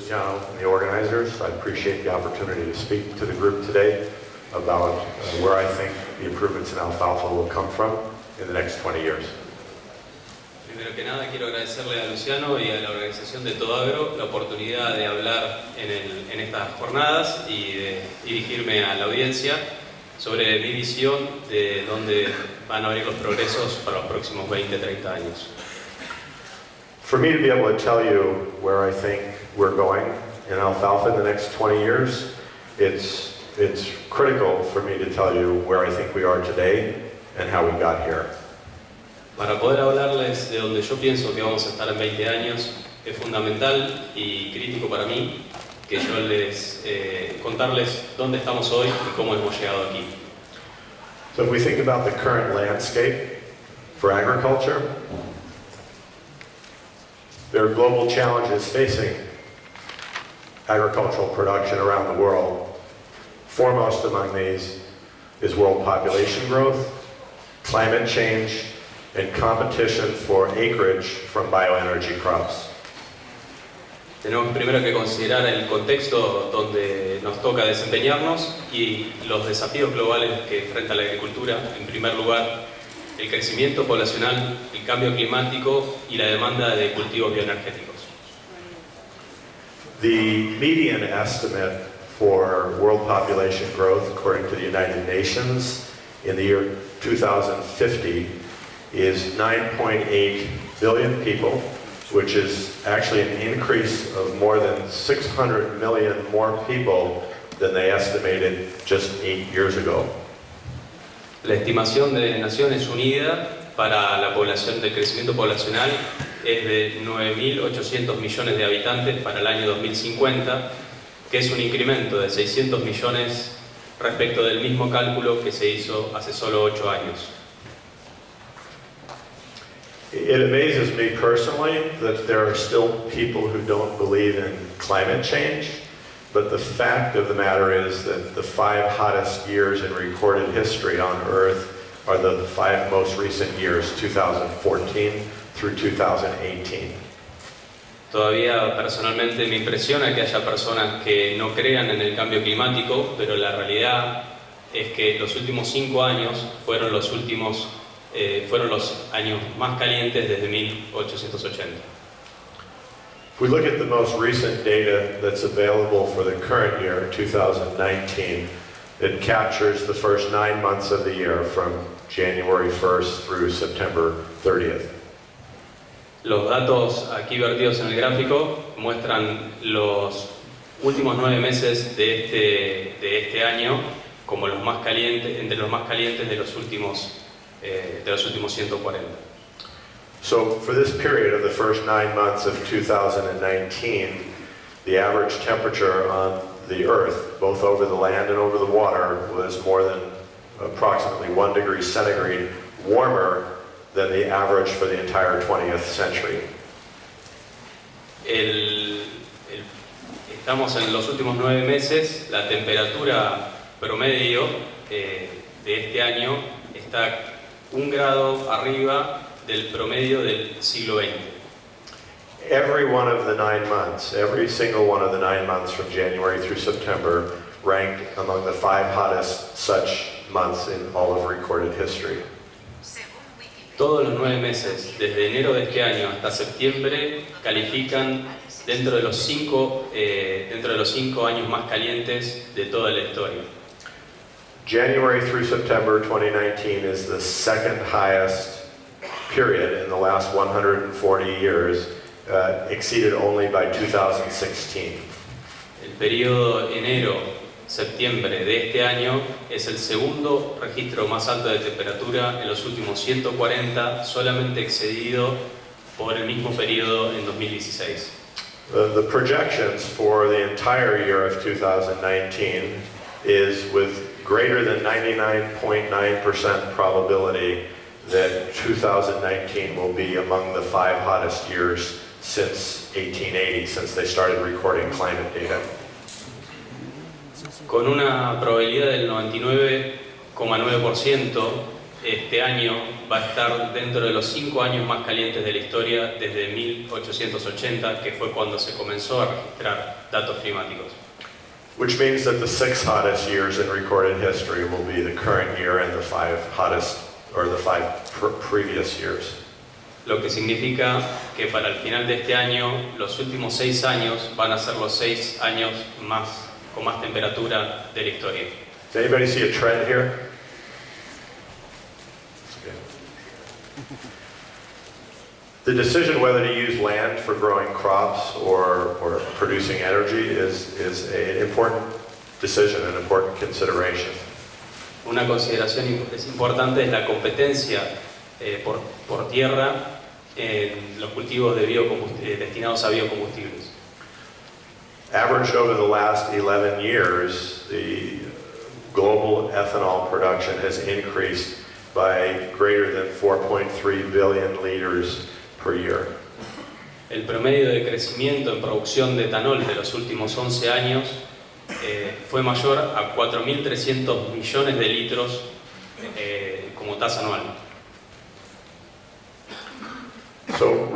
Luciano and the organizers. I appreciate the opportunity to speak to the group today about where I think the improvements in alfalfa will come from in the next 20 years. Primero que nada quiero agradecerle a Luciano y a la organización de Todo Agro la oportunidad de hablar en estas jornadas y de dirigirme a la audiencia sobre mi visión de dónde van a venir los progresos para los próximos 20-30 años. For me to be able to tell you where I think we're going in alfalfa in the next 20 years, it's critical for me to tell you where I think we are today and how we got here. Para poder hablarles de donde yo pienso que vamos a estar en 20 años, es fundamental y crítico para mí que yo les contarles dónde estamos hoy y cómo hemos llegado aquí. So if we think about the current landscape for agriculture, there are global challenges facing agricultural production around the world. Foremost among these is world population growth, climate change, and competition for acreage from bioenergy crops. Tenemos primero que considerar el contexto donde nos toca desempeñarnos y los desafíos globales que enfrenta la agricultura. En primer lugar, el crecimiento poblacional, el cambio climático y la demanda de cultivos bioenergéticos. The median estimate for world population growth, according to the United Nations, in the year 2050 is 9.8 billion people, which is actually an increase of more than 600 million more people than they estimated just 8 years ago. La estimación de Naciones Unidas para la población del crecimiento poblacional es de 9.800 millones de habitantes para el año 2050, que es un incremento de 600 millones respecto del mismo cálculo que se hizo hace solo 8 años. It amazes me personally that there are still people who don't believe in climate change, but the fact of the matter is that the 5 hottest years in recorded history on Earth are the 5 most recent years, 2014 through 2018. Todavía personalmente me impresiona que haya personas que no crean en el cambio climático, pero la realidad es que los últimos 5 años fueron los años más calientes desde 1880. If we look at the most recent data that's available for the current year, 2019, it captures the first 9 months of the year from January 1st through September 30th. Los datos aquí vertidos en el gráfico muestran los últimos 9 meses de este año como los más calientes, entre los más calientes de los últimos 140. So for this period of the first 9 months of 2019, the average temperature on the Earth, both over the land and over the water, was more than approximately 1 degree centigrade warmer than the average for the entire 20th century. Estamos en los últimos 9 meses, la temperatura promedio de este año está 1 grado arriba del promedio del siglo XX. Every one of the 9 months, every single one of the 9 months from January through September ranked among the 5 hottest such months in all of recorded history. Todos los 9 meses, desde enero de este año hasta septiembre, califican dentro de los 5 años más calientes de toda la historia. January through September 2019 is the second highest period in the last 140 years, exceeded only by 2016. El periodo enero-septiembre de este año es el segundo registro más alto de temperatura en los últimos 140, solamente excedido por el mismo periodo en 2016. The projections for the entire year of 2019 is with greater than 99.9% probability that 2019 will be among the 5 hottest years since 1880, since they started recording climate data. Con una probabilidad del 99,9%, este año va a estar dentro de los 5 años más calientes de la historia desde 1880, que fue cuando se comenzó a registrar datos climáticos. Which means that the 6 hottest years in recorded history will be the current year and the 5 hottest, or the 5 previous years. Lo que significa que para el final de este año, los últimos 6 años van a ser los 6 años con más temperatura de la historia. Does anybody see a trend here? Okay. The decision whether to use land for growing crops or producing energy is an important decision, an important consideration. Una consideración importante es la competencia por tierra en los cultivos destinados a biocombustibles. Averaged over the last 11 years, the global ethanol production has increased by greater than 4.3 billion liters per year. El promedio de crecimiento en producción de etanol de los últimos 11 años fue mayor a 4.300 millones de litros como tasa anual. So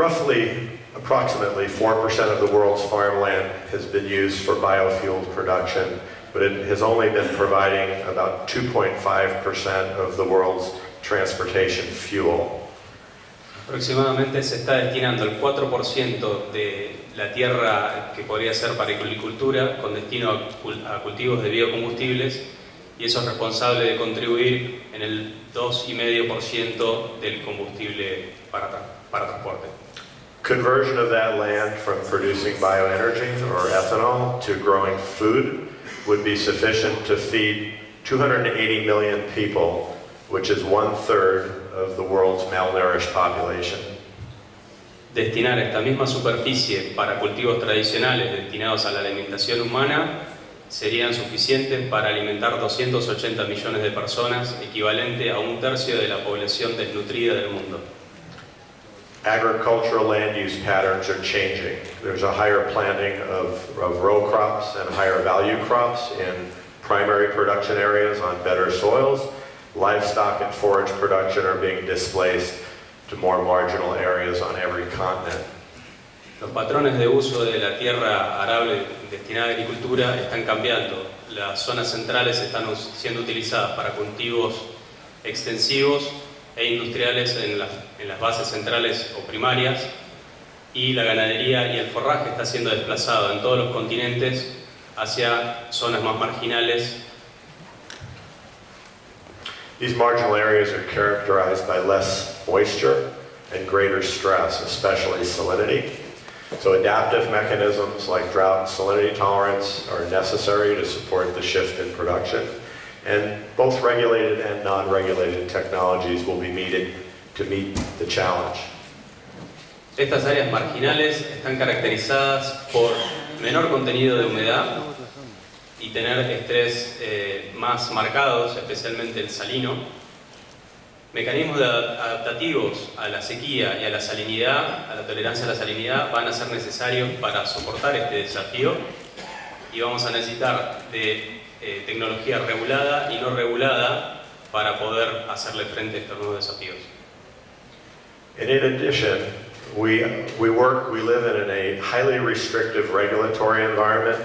approximately 4% of the world's farmland has been used for biofuel production, but it has only been providing about 2.5% of the world's transportation fuel. Aproximadamente se está destinando el 4% de la tierra que podría ser para agricultura con destino a cultivos de biocombustibles, y eso es responsable de contribuir en el 2,5% del combustible para transporte. Conversion of that land from producing bioenergy or ethanol to growing food would be sufficient to feed 280 million people, which is 1/3 of the world's malnourished population. Destinar esta misma superficie para cultivos tradicionales destinados a la alimentación humana serían suficientes para alimentar 280 millones de personas, equivalente a 1/3 de la población desnutrida del mundo. Agricultural land use patterns are changing. There's a higher planting of row crops and higher value crops in primary production areas on better soils. Livestock and forage production are being displaced to more marginal areas on every continent. Los patrones de uso de la tierra arable destinada a agricultura están cambiando. Las zonas centrales están siendo utilizadas para cultivos extensivos e industriales en las bases centrales o primarias, y la ganadería y el forraje está siendo desplazado en todos los continentes hacia zonas más marginales. These marginal areas are characterized by less moisture and greater stress, especially salinity. So adaptive mechanisms like drought and salinity tolerance are necessary to support the shift in production. And both regulated and non-regulated technologies will be needed to meet the challenge. Estas áreas marginales están caracterizadas por menor contenido de humedad y tener estrés más marcados, especialmente el salino. Mecanismos adaptativos a la sequía y a la salinidad, a la tolerancia a la salinidad, van a ser necesarios para soportar este desafío, y vamos a necesitar de tecnología regulada y no regulada para poder hacerle frente a estos nuevos desafíos. And in addition, we live in a highly restrictive regulatory environment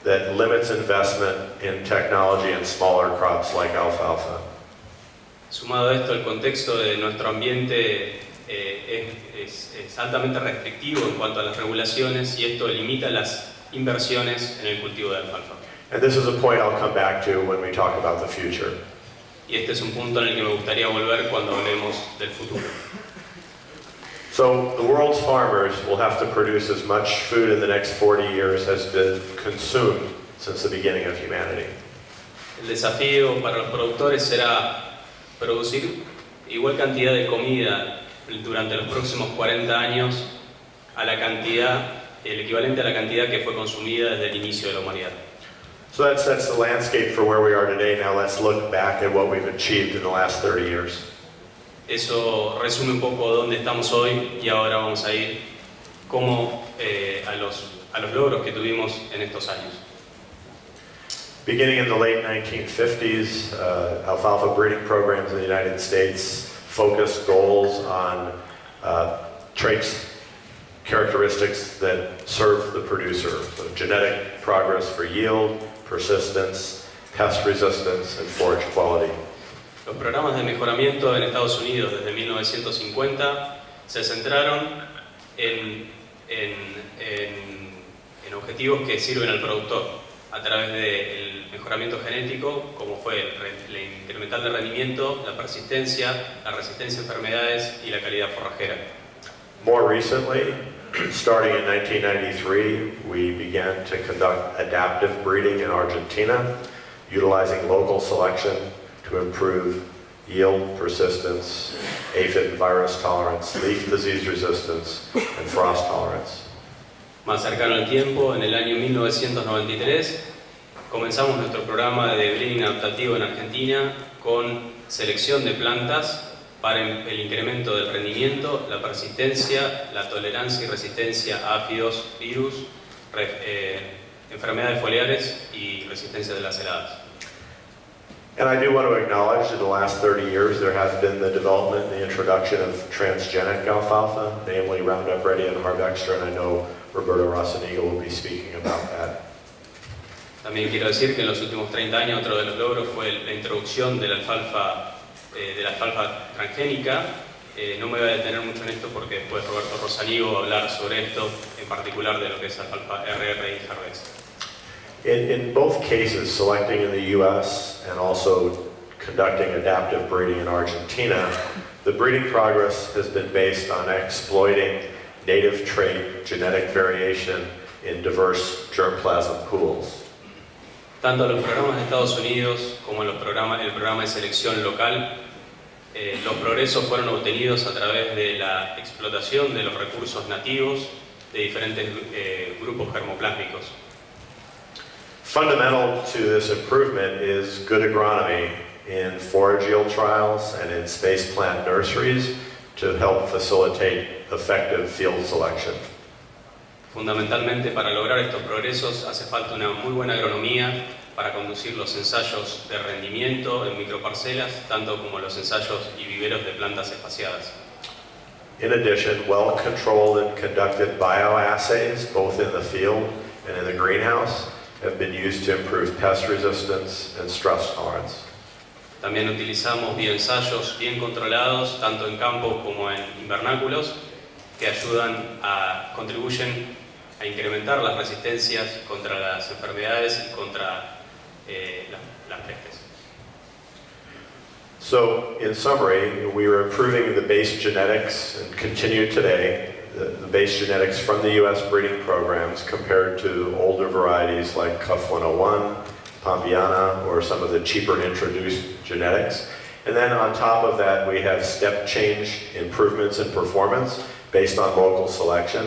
that limits investment in technology and smaller crops like alfalfa. Sumado a esto, el contexto de nuestro ambiente es altamente restrictivo en cuanto a las regulaciones, y esto limita las inversiones en el cultivo de alfalfa. And this is a point I'll come back to when we talk about the future. Y este es un punto en el que me gustaría volver cuando hablemos del futuro. So the world's farmers will have to produce as much food in the next 40 years as has been consumed since the beginning of humanity. El desafío para los productores será producir igual cantidad de comida durante los próximos 40 años a la cantidad, el equivalente a la cantidad que fue consumida desde el inicio de la humanidad. So that sets the landscape for where we are today. Now let's look back at what we've achieved in the last 30 years. Eso resume un poco dónde estamos hoy, y ahora vamos a ir a los logros que tuvimos en estos años. Beginning in the late 1950s, alfalfa breeding programs in the United States focused goals on traits, characteristics that serve the producer. So genetic progress for yield, persistence, pest resistance, and forage quality. Los programas de mejoramiento en Estados Unidos desde 1950 se centraron en objetivos que sirven al productor a través del mejoramiento genético, como fue el incremental de rendimiento, la persistencia, la resistencia a enfermedades y la calidad forrajera. More recently, starting in 1993, we began to conduct adaptive breeding in Argentina, utilizing local selection to improve yield, persistence, aphid and virus tolerance, leaf disease resistance, and frost tolerance. Más cercano al tiempo, en el año 1993, comenzamos nuestro programa de breeding adaptativo en Argentina con selección de plantas para el incremento del rendimiento, la persistencia, la tolerancia y resistencia a áfidos, virus, enfermedades foliares y resistencia de las heladas. And I do want to acknowledge that in the last 30 years there has been the development and the introduction of transgenic alfalfa, namely Roundup Ready and Harvextra, and I know Roberto Rossaniga will be speaking about that. También quiero decir que en los últimos 30 años otro de los logros fue la introducción de la alfalfa transgénica. No me voy a detener mucho en esto porque después Roberto Rossaniga va a hablar sobre esto, en particular de lo que es alfalfa RR y Harvest. In both cases, selecting in the U.S. and also conducting adaptive breeding in Argentina, the breeding progress has been based on exploiting native trait genetic variation in diverse germplasm pools. Tanto en los programas de Estados Unidos como en el programa de selección local, los progresos fueron obtenidos a través de la explotación de los recursos nativos de diferentes grupos germoplásmicos. Fundamental to this improvement is good agronomy in forage yield trials and in space plant nurseries to help facilitate effective field selection. Fundamentalmente, para lograr estos progresos hace falta una muy buena agronomía para conducir los ensayos de rendimiento en microparcelas, tanto como los ensayos y viveros de plantas espaciadas. In addition, well-controlled and conducted bioassays, both in the field and in the greenhouse, have been used to improve pest resistance and stress tolerance. También utilizamos bioensayos bien controlados, tanto en campo como en invernáculos, que contribuyen a incrementar las resistencias contra las enfermedades y contra las pestes. So, in summary, we are improving the base genetics and continue today the base genetics from the U.S. breeding programs compared to older varieties like Cuff 101, Pombiana, or some of the cheaper introduced genetics. And then on top of that, we have step change improvements in performance based on local selection.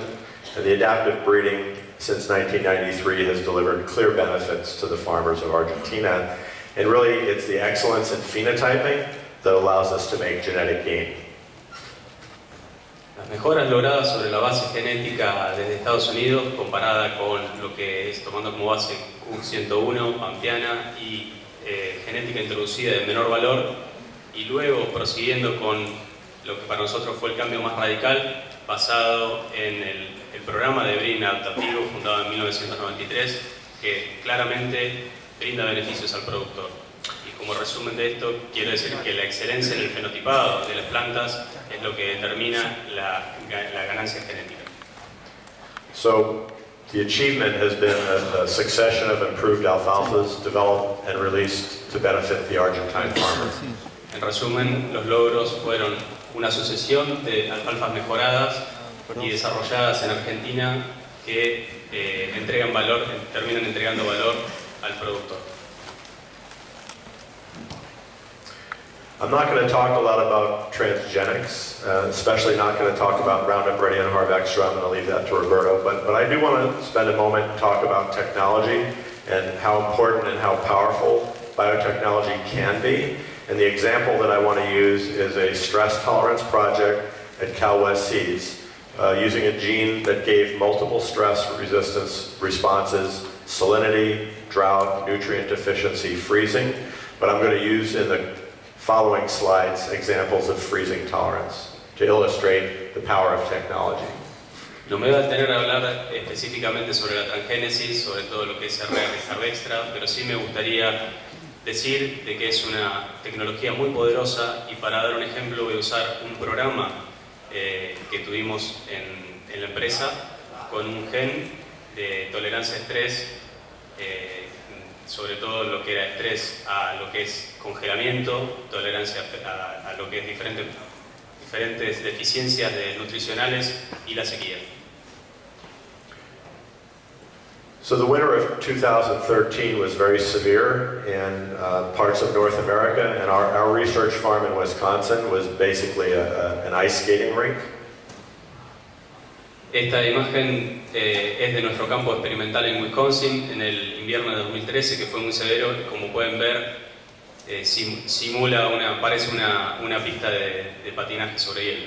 And the adaptive breeding since 1993 has delivered clear benefits to the farmers of Argentina. And really, it's the excellence in phenotyping that allows us to make genetic gain. Las mejoras logradas sobre la base genética desde Estados Unidos, comparada con lo que es tomando como base Q101, Pampiana y genética introducida de menor valor, y luego prosiguiendo con lo que para nosotros fue el cambio más radical, basado en el programa de breeding adaptativo fundado en 1993, que claramente brinda beneficios al productor. Y como resumen de esto, quiero decir que la excelencia en el fenotipado de las plantas es lo que determina la ganancia genética. So, the achievement has been a succession of improved alfalfas developed and released to benefit the Argentine farmer. En resumen, los logros fueron una sucesión de alfalfas mejoradas y desarrolladas en Argentina que terminan entregando valor al productor. I'm not going to talk a lot about transgenics, especially not going to talk about Roundup Ready and Harvextra. I'm going to leave that to Roberto. But I do want to spend a moment and talk about technology and how important and how powerful biotechnology can be. And the example that I want to use is a stress tolerance project at Cal West Seeds, using a gene that gave multiple stress resistance responses, salinity, drought, nutrient deficiency, freezing. But I'm going to use in the following slides examples of freezing tolerance to illustrate the power of technology. No me voy a detener a hablar específicamente sobre la transgénesis, sobre todo lo que es recarga extra, pero sí me gustaría decir de que es una tecnología muy poderosa, y para dar un ejemplo voy a usar un programa que tuvimos en la empresa con un gen de tolerancia a estrés, sobre todo lo que era estrés a lo que es congelamiento, tolerancia a lo que es diferentes deficiencias nutricionales y la sequía. So the winter of 2013 was very severe in parts of North America, and our research farm in Wisconsin was basically an ice skating rink. Esta imagen es de nuestro campo experimental en Wisconsin en el invierno de 2013, que fue muy severo. Como pueden ver, parece una pista de patinaje sobre hielo.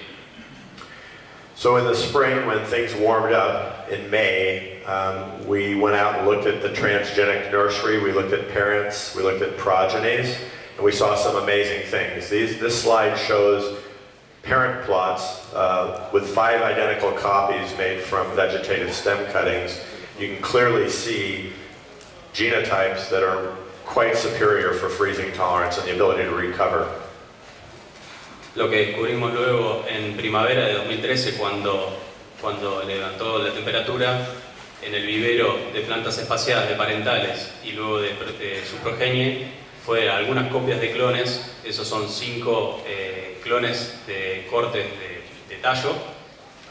So in the spring, when things warmed up in May, we went out and looked at the transgenic nursery, we looked at parents, we looked at progenies, and we saw some amazing things. This slide shows parent plots with 5 identical copies made from vegetative stem cuttings. You can clearly see genotypes that are quite superior for freezing tolerance and the ability to recover. Lo que descubrimos luego en primavera de 2013, cuando levantó la temperatura en el vivero de plantas espaciadas de parentales y luego de su progenie, fue algunas copias de clones. Esos son 5 clones de cortes de tallo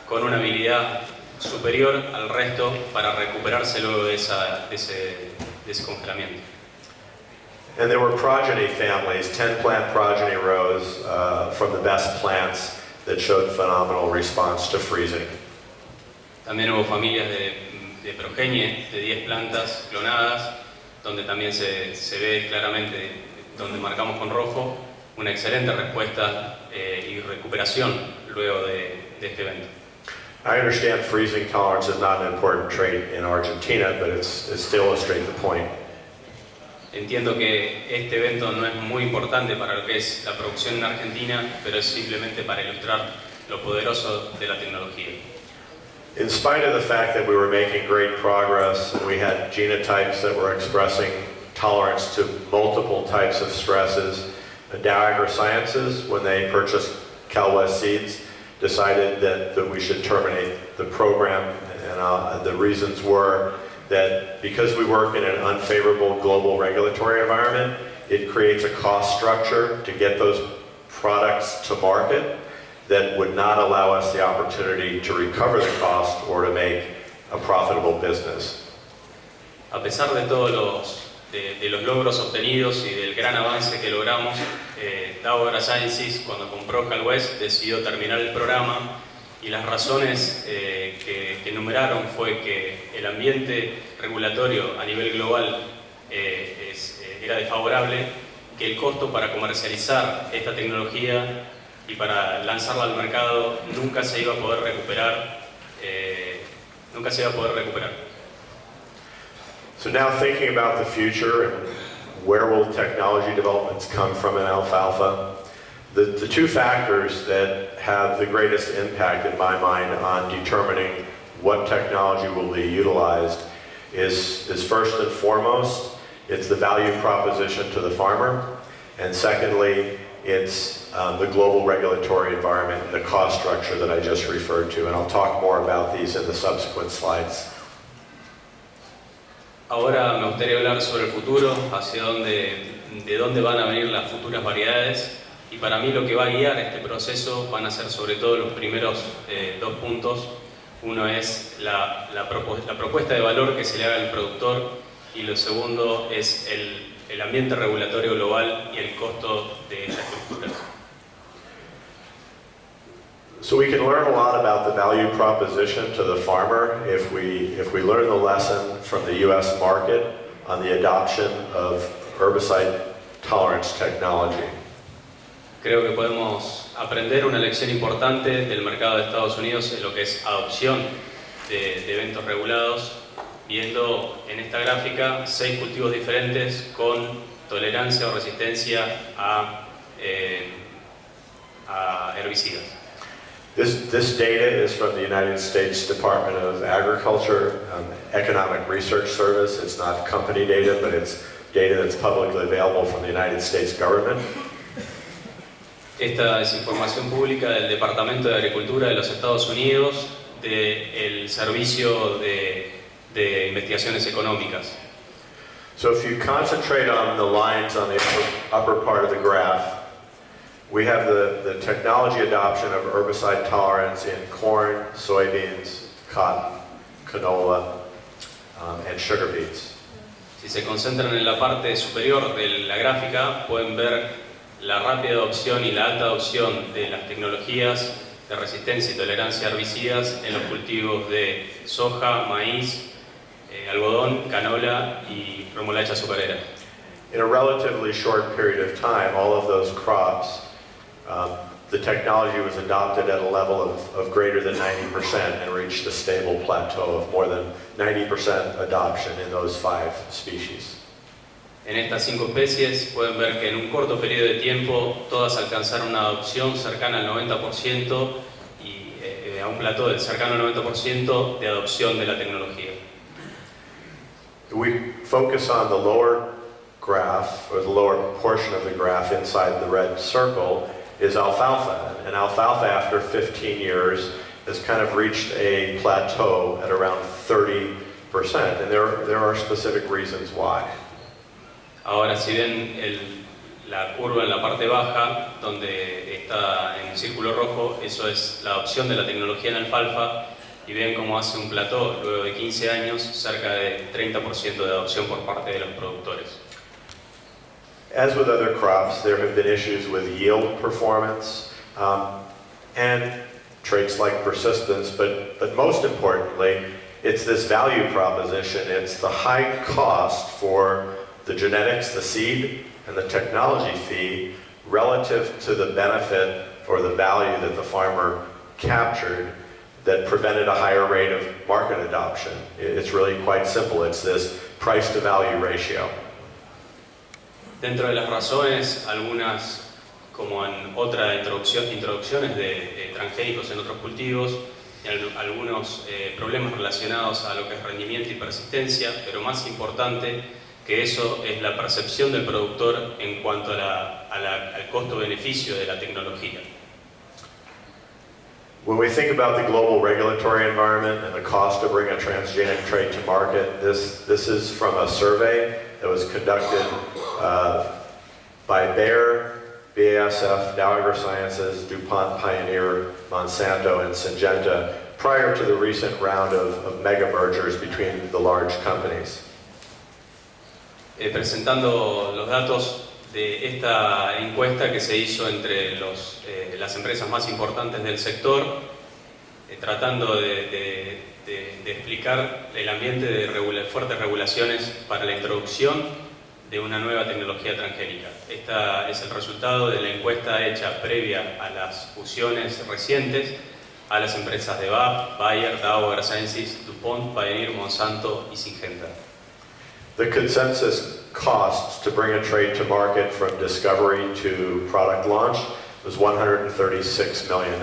con una habilidad superior al resto para recuperarse luego de ese congelamiento. And there were progeny families, 10 plant progeny rows from the best plants that showed phenomenal response to freezing. También hubo familias de progenie de 10 plantas clonadas, donde también se ve claramente, donde marcamos con rojo, una excelente respuesta y recuperación luego de este evento. I understand freezing tolerance is not an important trait in Argentina, but it's to illustrate the point. Entiendo que este evento no es muy importante para lo que es la producción en Argentina, pero es simplemente para ilustrar lo poderoso de la tecnología. In spite of the fact that we were making great progress and we had genotypes that were expressing tolerance to multiple types of stresses, Dow AgroSciences, when they purchased CalWest seeds, decided that we should terminate the program, and the reasons were that because we work in an unfavorable global regulatory environment, it creates a cost structure to get those products to market that would not allow us the opportunity to recover the cost or to make a profitable business. A pesar de todos los logros obtenidos y del gran avance que logramos, Dow AgroSciences, cuando compró CalWest, decidió terminar el programa. Y las razones que enumeraron fue que el ambiente regulatorio a nivel global era desfavorable, que el costo para comercializar esta tecnología y para lanzarla al mercado nunca se iba a poder recuperar. So now thinking about the future and where will technology developments come from in alfalfa, the 2 factors that have the greatest impact in my mind on determining what technology will be utilized is first and foremost, it's the value proposition to the farmer, and secondly, it's the global regulatory environment and the cost structure that I just referred to, and I'll talk more about these in the subsequent slides. Ahora me gustaría hablar sobre el futuro, de dónde van a venir las futuras variedades. Y para mí lo que va a guiar este proceso van a ser sobre todo los primeros 2 puntos. Uno es la propuesta de valor que se le haga al productor, y lo segundo es el ambiente regulatorio global y el costo de esta estructura. So we can learn a lot about the value proposition to the farmer if we learn the lesson from the U.S. market on the adoption of herbicide tolerance technology. Creo que podemos aprender una lección importante del mercado de Estados Unidos en lo que es adopción de eventos regulados, viendo en esta gráfica 6 cultivos diferentes con tolerancia o resistencia a a herbicidas. This data is from the United States Department of Agriculture, Economic Research Service. It's not company data, but it's data that's publicly available from the United States government. Esta es información pública del Departamento de Agricultura de los Estados Unidos, del Servicio de Investigaciones Económicas. So if you concentrate on the lines on the upper part of the graph, we have the technology adoption of herbicide tolerance in corn, soybeans, cotton, canola, and sugar beets. Si se concentran en la parte superior de la gráfica, pueden ver la rápida adopción y la alta adopción de las tecnologías de resistencia y tolerancia a herbicidas en los cultivos de soja, maíz, algodón, canola y remolacha azucarera. In a relatively short period of time, all of those crops, the technology was adopted at a level of greater than 90% and reached a stable plateau of more than 90% adoption in those 5 species. En estas 5 especies pueden ver que en un corto periodo de tiempo todas alcanzaron una adopción cercana al 90% y a un plató del cercano al 90% de adopción de la tecnología. We focus on the lower graph, or the lower portion of the graph inside the red circle, is alfalfa. And alfalfa, after 15 years, has kind of reached a plateau at around 30%. And there are specific reasons why. Ahora, si ven la curva en la parte baja, donde está en el círculo rojo, eso es la adopción de la tecnología en alfalfa, y ven cómo hace un plató, luego de 15 años, cerca de 30% de adopción por parte de los productores. As with other crops, there have been issues with yield performance and traits like persistence, but most importantly, it's this value proposition. It's the high cost for the genetics, the seed, and the technology fee relative to the benefit or the value that the farmer captured that prevented a higher rate of market adoption. It's really quite simple. It's this price to value ratio. Dentro de las razones, algunas, como en otras introducciones de transgénicos en otros cultivos, y algunos problemas relacionados a lo que es rendimiento y persistencia, pero más importante que eso es la percepción del productor en cuanto al costo-beneficio de la tecnología. When we think about the global regulatory environment and the cost to bring a transgenic trait to market, this is from a survey that was conducted by Bayer, BASF, Dow AgroSciences, DuPont, Pioneer, Monsanto, and Syngenta prior to the recent round of mega mergers between the large companies. Presentando los datos de esta encuesta que se hizo entre las empresas más importantes del sector, tratando de explicar el ambiente de fuertes regulaciones para la introducción de una nueva tecnología transgénica. Esta es el resultado de la encuesta hecha previa a las fusiones recientes a las empresas de BASF, Bayer, Dow AgroSciences, DuPont, Pioneer, Monsanto y Syngenta. The consensus costs to bring a trait to market from discovery to product launch was $136 million.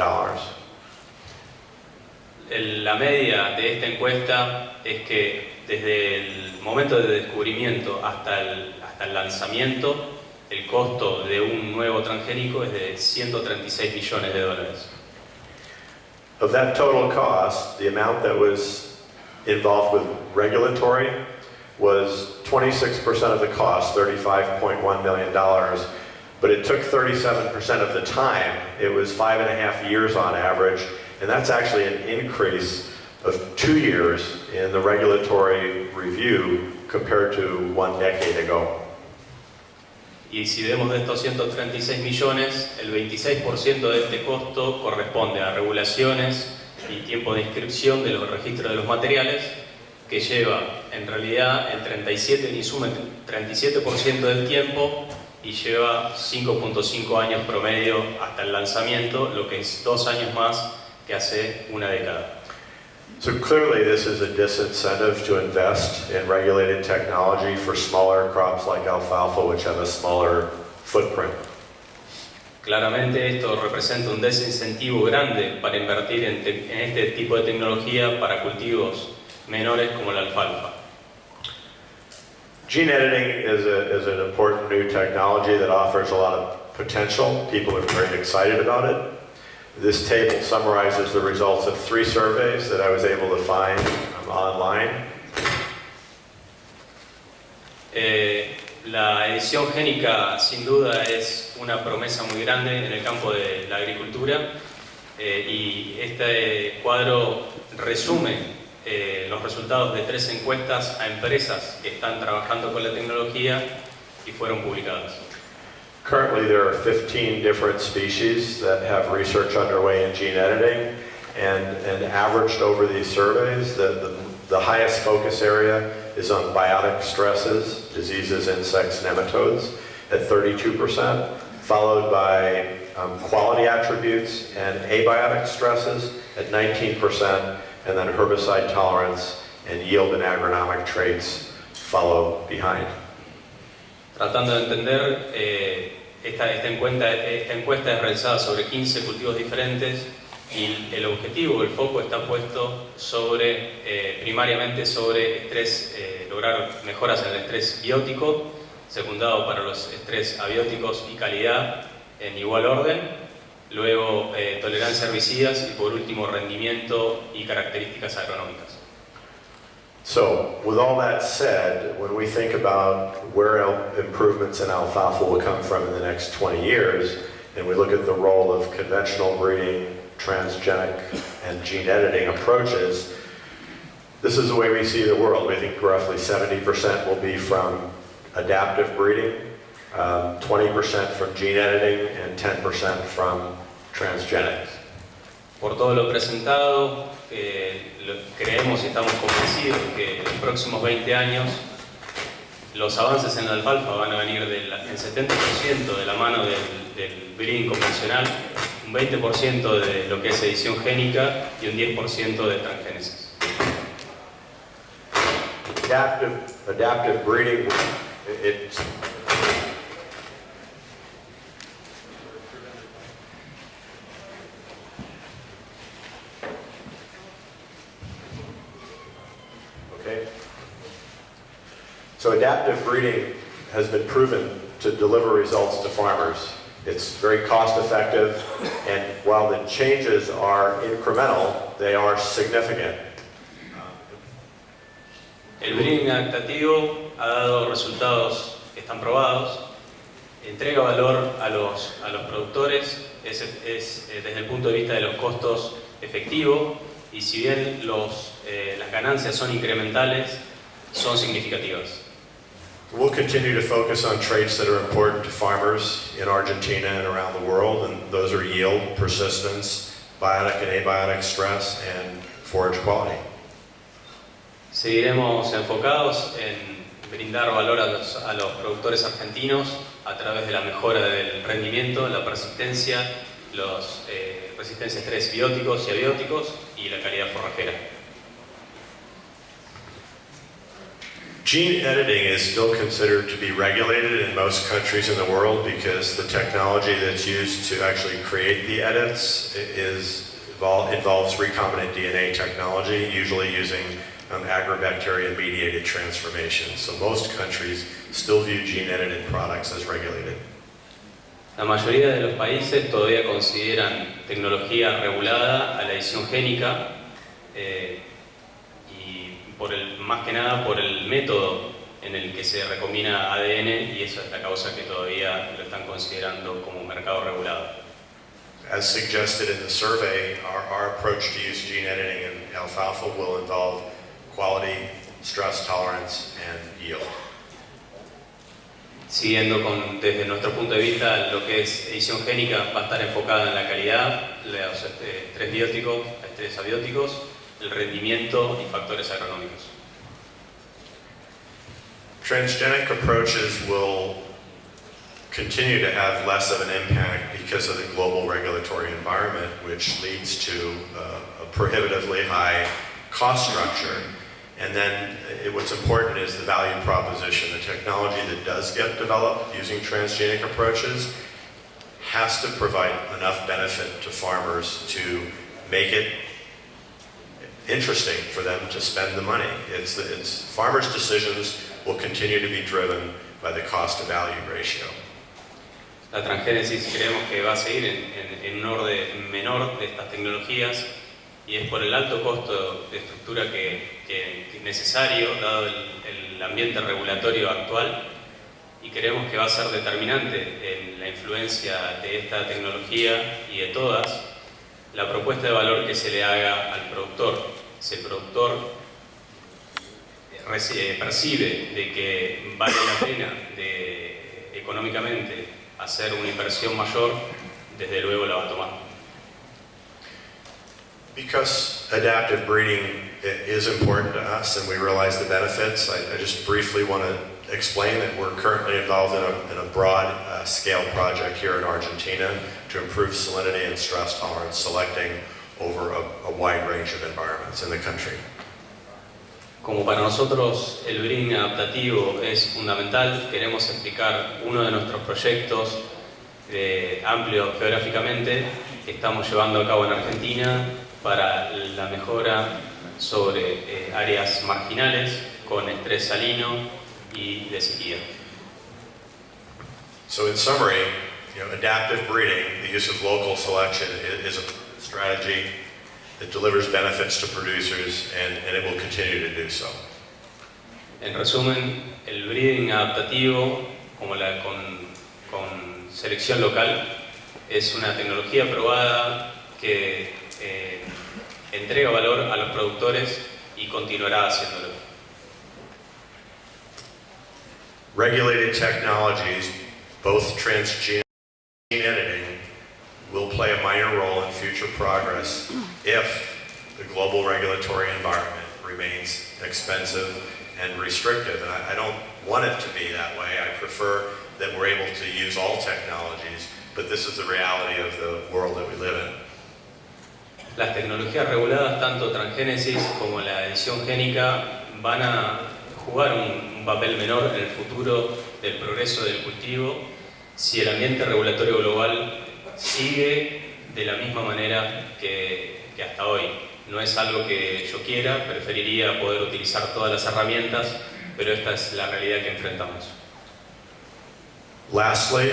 La media de esta encuesta es que desde el momento de descubrimiento hasta el lanzamiento, el costo de un nuevo transgénico es de $136 millones. Of that total cost, the amount that was involved with regulatory was 26% of the cost, $35.1 million, but it took 37% of the time. It was 5.5 years on average, and that's actually an increase of 2 years in the regulatory review compared to 1 decade ago. Y si vemos de estos 136 millones, el 26% de este costo corresponde a regulaciones y tiempo de inscripción de los registros de los materiales, que lleva en realidad el 37% del tiempo y lleva 5.5 años promedio hasta el lanzamiento, lo que es 2 años más que hace una década. So clearly this is a disincentive to invest in regulated technology for smaller crops like alfalfa, which have a smaller footprint. Claramente esto representa un desincentivo grande para invertir en este tipo de tecnología para cultivos menores como la alfalfa. Gene editing is an important new technology that offers a lot of potential. People are very excited about it. This table summarizes the results of 3 surveys that I was able to find online. La edición génica sin duda es una promesa muy grande en el campo de la agricultura y este cuadro resume los resultados de 3 encuestas a empresas que están trabajando con la tecnología y fueron publicadas. Currently there are 15 different species that have research underway in gene editing, and averaged over these surveys, the highest focus area is on biotic stresses, diseases, insects, nematodes, at 32%, followed by quality attributes and abiotic stresses at 19%, and then herbicide tolerance and yield and agronomic traits follow behind. Tratando de entender, esta encuesta es realizada sobre 15 cultivos diferentes y el objetivo, el foco está puesto primariamente sobre estrés, lograr mejoras en el estrés biótico, secundado para los estrés abióticos y calidad en igual orden, luego tolerancia a herbicidas y por último rendimiento y características agronómicas. So, with all that said, when we think about where improvements in alfalfa will come from in the next 20 years, and we look at the role of conventional breeding, transgenic, and gene editing approaches, this is the way we see the world. We think roughly 70% will be from adaptive breeding, 20% from gene editing, and 10% from transgenics. Por todo lo presentado, creemos y estamos convencidos que en los próximos 20 años los avances en la alfalfa van a venir del 70% de la mano del breeding convencional, un 20% de lo que es edición génica y un 10% de transgénesis. Adaptive breeding, So adaptive breeding has been proven to deliver results to farmers. It's very cost effective, and while the changes are incremental, they are significant. El breeding adaptativo ha dado resultados que están probados, entrega valor a los productores, es desde el punto de vista de los costos efectivo, y si bien las ganancias son incrementales, son significativas. We'll continue to focus on traits that are important to farmers in Argentina and around the world, and those are yield, persistence, biotic and abiotic stress, and forage quality. Seguiremos enfocados en brindar valor a los productores argentinos a través de la mejora del rendimiento, la persistencia, resistencia a estrés bióticos y abióticos y la calidad forrajera. Gene editing is still considered to be regulated in most countries in the world because the technology that's used to actually create the edits involves recombinant DNA technology, usually using agrobacterium-mediated transformation. So most countries still view gene-edited products as regulated. La mayoría de los países todavía consideran tecnología regulada a la edición génica más que nada por el método en el que se recombina ADN, y eso es la causa que todavía lo están considerando como un mercado regulado. As suggested in the survey, our approach to use gene editing in alfalfa will involve quality, stress tolerance, and yield. Siguiendo desde nuestro punto de vista, lo que es edición génica va a estar enfocada en la calidad, los estrés bióticos, estrés abióticos, el rendimiento y factores agronómicos. Transgenic approaches will continue to have less of an impact because of the global regulatory environment, which leads to a prohibitively high cost structure. And then what's important is the value proposition. The technology that does get developed using transgenic approaches has to provide enough benefit to farmers to make it interesting for them to spend the money. Farmers' decisions will continue to be driven by the cost to value ratio. La transgénesis creemos que va a seguir en un orden menor de estas tecnologías y es por el alto costo de estructura que es necesario dado el ambiente regulatorio actual, y creemos que va a ser determinante en la influencia de esta tecnología y de todas la propuesta de valor que se le haga al productor. Si el productor percibe de que vale la pena económicamente hacer una inversión mayor, desde luego la va a tomar. Because adaptive breeding is important to us and we realize the benefits, I just briefly want to explain that we're currently involved in a broad scale project here in Argentina to improve salinity and stress tolerance, selecting over a wide range of environments in the country. Como para nosotros el breeding adaptativo es fundamental, queremos explicar uno de nuestros proyectos amplio geográficamente que estamos llevando a cabo en Argentina para la mejora sobre áreas marginales con estrés salino y de sequía. So in summary, adaptive breeding, the use of local selection, is a strategy that delivers benefits to producers and it will continue to do so. En resumen, el breeding adaptativo con selección local es una tecnología probada que entrega valor a los productores y continuará haciéndolo. Regulated technologies, both transgene editing, will play a minor role in future progress if the global regulatory environment remains expensive and restrictive. And I don't want it to be that way. I prefer that we're able to use all technologies, but this is the reality of the world that we live in. Las tecnologías reguladas, tanto transgénesis como la edición génica, van a jugar un papel menor en el futuro del progreso del cultivo si el ambiente regulatorio global sigue de la misma manera que hasta hoy. No es algo que yo quiera, preferiría poder utilizar todas las herramientas, pero esta es la realidad que enfrentamos. Lastly,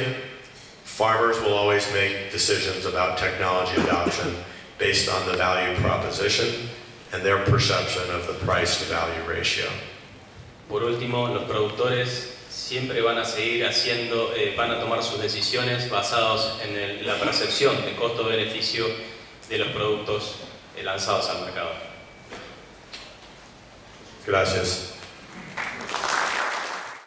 farmers will always make decisions about technology adoption based on the value proposition and their perception of the price to value ratio. Por último, los productores siempre van a seguir van a tomar sus decisiones basados en la percepción de costo-beneficio de los productos lanzados al mercado. Gracias.